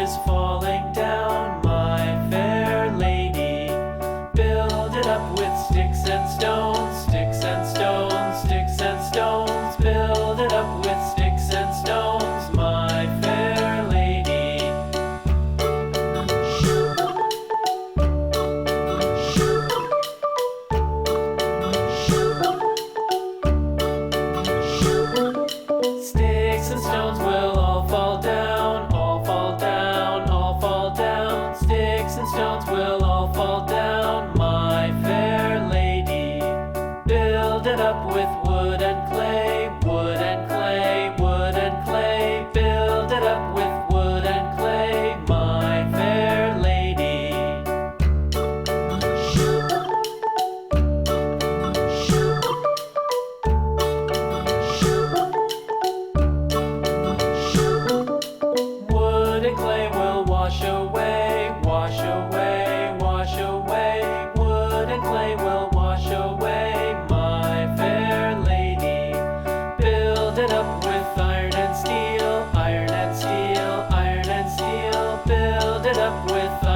is falling down, my fair lady. Build it up with sticks and stones, sticks and stones, sticks and stones. Build it up with sticks and stones, my fair lady. Sticks and stones will all fall down, all fall down, all fall down. Sticks and stones will all fall down, my fair lady. Build it up with wood and clay, wood and clay, wood and clay. Build it up with wood and clay, my fair lady. Wood and clay will wash away, wash away, wash away. Wood and clay will wash away, my fair lady. Build it up with iron and steel, iron and steel, iron and steel. Build it up with